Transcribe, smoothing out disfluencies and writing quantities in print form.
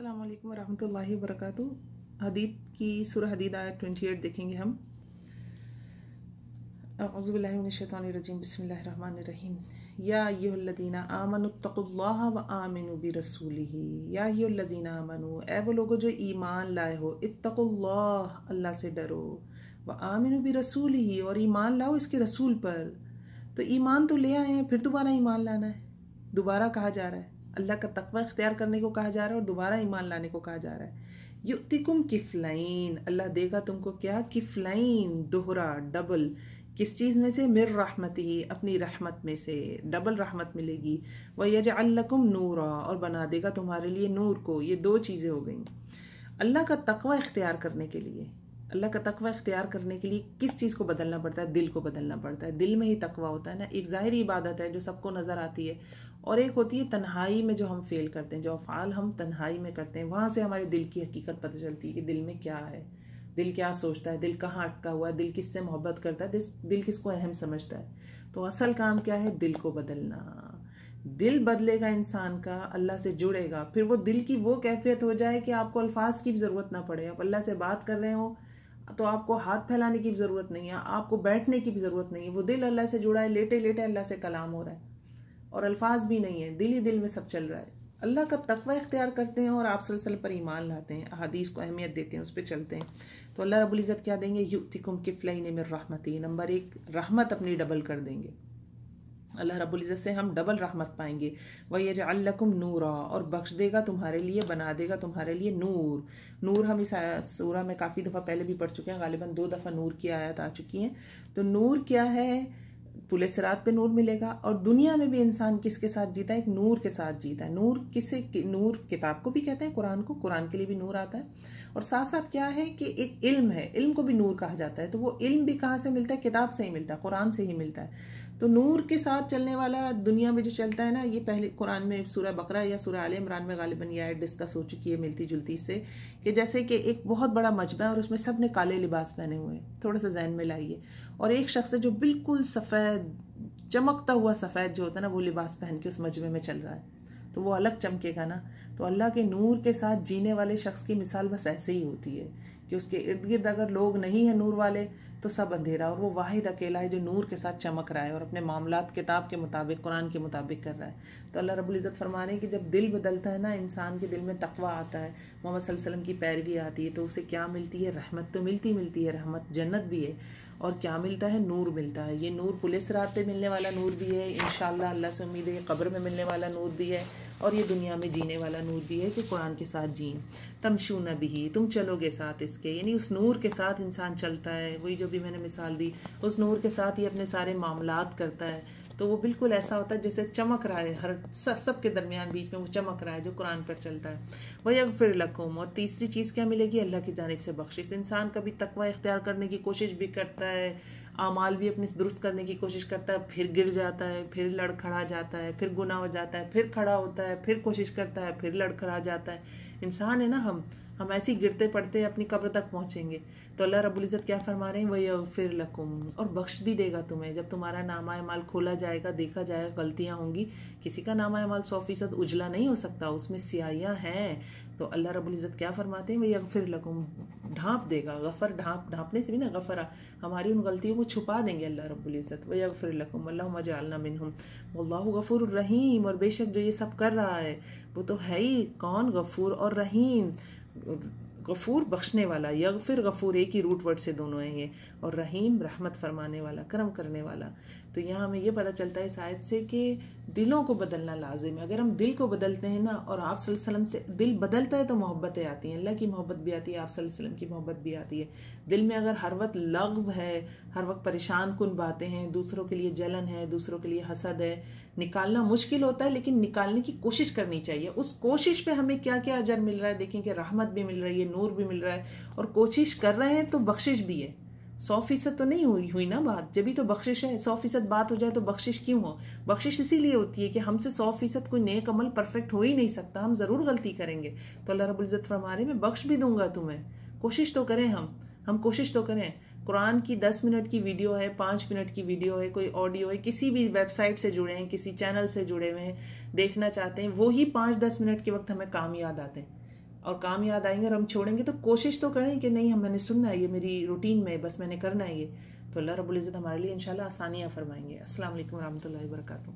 अस्सलाम वालेकुम वरहमतुल्लाहि वबरकातुहू। हदीद की सूरह हदीद आयत 28 देखेंगे हम। अऊज़ु बिल्लाहि मिनश शैतानिर रजीम, बिस्मिल्लाहिर रहमानिर रहीम। या अय्युहल्लज़ीना आमनुत्तक़ुल्लाह व आमिनू बिरसूलिही। या अय्युहल्लज़ीना आमनू, ए वो लोगो जो ईमान लाए हो, इत्तक़ुल्लाह, अल्लाह से डरो, व आमिनू बिरसूलिही, और ईमान लाओ इसके रसूल पर। तो ईमान तो ले आए हैं, फिर दोबारा ईमान लाना है। दोबारा कहा जा रहा है, अल्लाह का तक़वा इख्तियार करने को कहा जा रहा है और दोबारा ईमान लाने को कहा जा रहा है। युक्तिकुम किफलाइन, अल्लाह देगा तुमको क्या? किफलाइन, दोहरा, डबल। किस चीज़ में से? मिर रहमतिही, अपनी रहमत में से डबल रहमत मिलेगी। व यजअल लकुम नूरा, और बना देगा तुम्हारे लिए नूर को। ये दो चीज़ें हो गई। अल्लाह का तक़वा इख्तियार करने के लिए, अल्लाह का तक़वा इख्तियार करने के लिए किस चीज़ को बदलना पड़ता है? दिल को बदलना पड़ता है। दिल में ही तक़वा होता है ना। एक ज़ाहिरी इबादत है जो सबको नज़र आती है, और एक होती है तन्हाई में जो हम फेल करते हैं, जो अफ़आल हम तन्हाई में करते हैं। वहाँ से हमारे दिल की हकीकत पता चलती है कि दिल में क्या है, दिल क्या सोचता है, दिल कहाँ अटका हुआ है, दिल किससे मोहब्बत करता है, दिल किसको अहम समझता है। तो असल काम क्या है? दिल को बदलना। दिल बदलेगा इंसान का, अल्लाह से जुड़ेगा, फिर वो दिल की वो कैफियत हो जाए कि आपको अल्फाज की भी ज़रूरत ना पड़े। आप अल्लाह से बात कर रहे हो तो आपको हाथ फैलाने की भी ज़रूरत नहीं है, आपको बैठने की भी ज़रूरत नहीं है। वो दिल अल्लाह से जुड़ा है, लेटे लेटे अल्लाह से कलाम हो रहा है, और अल्फाज भी नहीं है, दिल ही दिल में सब चल रहा है। अल्लाह का तक़वा इख्तियार करते हैं और आप सल्लल्लाहु अलैहि वसल्लम पर ईमान लाते हैं, हदीस को अहमियत देते हैं, उस पर चलते हैं, तो अल्लाह रब्बुल इज़्ज़त क्या देंगे? युक्तिकुम किफलैन मिर रहमती। नंबर एक, रहमत अपनी डबल कर देंगे। अल्लाह रब्बुल इज़्ज़त से हम डबल रहमत पाएंगे। व यजअल लकुम नूरा, और बख्श देगा तुम्हारे लिए, बना देगा तुम्हारे लिए नूर। नूर हम इस सूरह में काफ़ी दफ़ा पहले भी पढ़ चुके हैं, गालिबन 2 दफ़ा नूर की आयत आ चुकी हैं। तो नूर क्या है? पुले सिरात पे नूर मिलेगा, और दुनिया में भी इंसान किसके साथ जीता है? एक नूर के साथ जीता है। नूर किसे? नूर किताब को भी कहते हैं, कुरान को, कुरान के लिए भी नूर आता है। और साथ साथ क्या है कि एक इल्म है, इल्म को भी नूर कहा जाता है। तो वो इल्म भी कहाँ से मिलता है? किताब से ही मिलता है, कुरान से ही मिलता है। तो नूर के साथ चलने वाला दुनिया में जो चलता है ना, ये पहले कुरान में सूरह बकरा या सूरह आले इमरान में गालिबन ये आयत डिस्कस हो चुकी है मिलती जुलती से, कि जैसे कि एक बहुत बड़ा मजमा है और उसमें सब ने काले लिबास पहने हुए हैं। थोड़ा सा जहन में लाइए, और एक शख्स है जो बिल्कुल सफ़ेद, चमकता हुआ सफ़ेद जो होता है ना, वो लिबास पहन के उस मजमे में चल रहा है, तो वो अलग चमकेगा ना। तो अल्लाह के नूर के साथ जीने वाले शख्स की मिसाल बस ऐसे ही होती है कि उसके इर्द गिर्द अगर लोग नहीं है नूर वाले तो सब अंधेरा, और वो वाहिद अकेला है जो नूर के साथ चमक रहा है और अपने मामलात किताब के मुताबिक, कुरान के मुताबिक कर रहा है। तो अल्लाह रब्बुल इज़्ज़त फरमा रहे हैं कि जब दिल बदलता है ना, इंसान के दिल में तकवा आता है, मोहम्मद सल्लल्लाहु अलैहि वसल्लम की पैरवी आती है, तो उसे क्या मिलती है? रहमत तो मिलती है, रहमत जन्नत भी है, और क्या मिलता है? नूर मिलता है। ये नूर पुलिस रात पे मिलने वाला नूर भी है, इंशाअल्लाह अल्लाह से उम्मीद है ये कब्र में मिलने वाला नूर भी है, और ये दुनिया में जीने वाला नूर भी है कि कुरान के साथ जिए। तमशून बिही, तुम चलोगे साथ इसके, यानी उस नूर के साथ इंसान चलता है। वही जो भी मैंने मिसाल दी, उस नूर के साथ ही अपने सारे मामलात करता है, तो वो बिल्कुल ऐसा होता है जैसे चमक रहा है, हर सब के दरमियान बीच में वो चमक रहा है जो कुरान पर चलता है। वही अगफिर लकुम, और तीसरी चीज़ क्या मिलेगी? अल्लाह की जानिब से बख्शिश। तो इंसान कभी तकवा इख्तियार करने की कोशिश भी करता है, आमाल भी अपने दुरुस्त करने की कोशिश करता है, फिर गिर जाता है, फिर लड़खड़ा जाता है, फिर गुनाह हो जाता है, फिर खड़ा होता है, फिर कोशिश करता है, फिर लड़खड़ा जाता है। इंसान है ना, हम ऐसे ही गिरते पड़ते अपनी कब्र तक पहुंचेंगे। तो अल्लाह रब्बुल इज़्ज़त क्या फरमा रहे हैं? वही यग़फ़िर लकुम, और बख्श भी देगा तुम्हें। जब तुम्हारा नामा अमाल खोला जाएगा, देखा जाएगा, गलतियां होंगी, किसी का नामा अमाल 100% उजला नहीं हो सकता, उसमें स्याहियां हैं। तो अल्लाह रब्बुल इज़्ज़त क्या फरमाते हैं? वही यग़फ़िर लकुम, ढाँप देगा। गफ़र, ढाँपने से भी ना, गफ़रा, हमारी उन गलतियों को छुपा देंगे अल्लाह रब्बुल इज़्ज़त। वही यग़फ़िर लकुम, अल्लाहुम्मा जअलना मिनहुम, वल्लाहु गफ़ूरुर रहीम। और बेशक जो ये सब कर रहा है वो तो है ही कौन? गफूर और रहीम। गफूर बख्शने वाला, यगफिर गफूर एक ही रूट वर्ड से दोनों हैं ये, और रहीम रहमत फरमाने वाला, करम करने वाला। तो यहाँ हमें ये पता चलता है इस आयत से कि दिलों को बदलना लाजिम है। अगर हम दिल को बदलते हैं ना, और आप सल्लल्लाहु अलैहि वसल्लम से दिल बदलता है तो मोहब्बतें आती हैं, अल्लाह की मोहब्बत भी आती है, आप सल्लल्लाहु अलैहि वसल्लम की मोहब्बत भी आती है। दिल में अगर हर वक्त लग़्व है, हर वक्त परेशान कुन बातें हैं, दूसरों के लिए जलन है, दूसरों के लिए हसद है, निकालना मुश्किल होता है, लेकिन निकालने की कोशिश करनी चाहिए। उस कोशिश पे हमें क्या क्या अजर मिल रहा है देखें, कि रहमत भी मिल रही है, नूर भी मिल रहा है, और कोशिश कर रहे हैं तो बख्शिश भी है। 100% तो नहीं हुई ना बात, जब भी तो बख्शिश है। 100% बात हो जाए तो बख्शिश क्यों हो? बख्शिश इसीलिए होती है कि हमसे 100% कोई नेक अमल परफेक्ट हो ही नहीं सकता, हम जरूर गलती करेंगे। तो अल्लाह रब्बुल इज़्ज़त फरमा रहे हैं, मैं बख्श भी दूंगा तुम्हें, कोशिश तो करें, हम कोशिश तो करें। कुरान की 10 मिनट की वीडियो है, 5 मिनट की वीडियो है, कोई ऑडियो है, किसी भी वेबसाइट से जुड़े हैं, किसी चैनल से जुड़े हुए हैं, देखना चाहते हैं, वो ही 5-10 मिनट के वक्त हमें काम याद आते हैं। और काम याद आएंगे और हम छोड़ेंगे, तो कोशिश तो करें कि नहीं, मैंने सुनना है, ये मेरी रूटीन में बस मैंने करना है ये, तो अल्लाह रब्बुल इज़्ज़त हमारे लिए इंशाल्लाह आसानियाँ फरमाएंगे। अस्सलाम वालेकुम रहमतुल्लाहि व बरकातहू।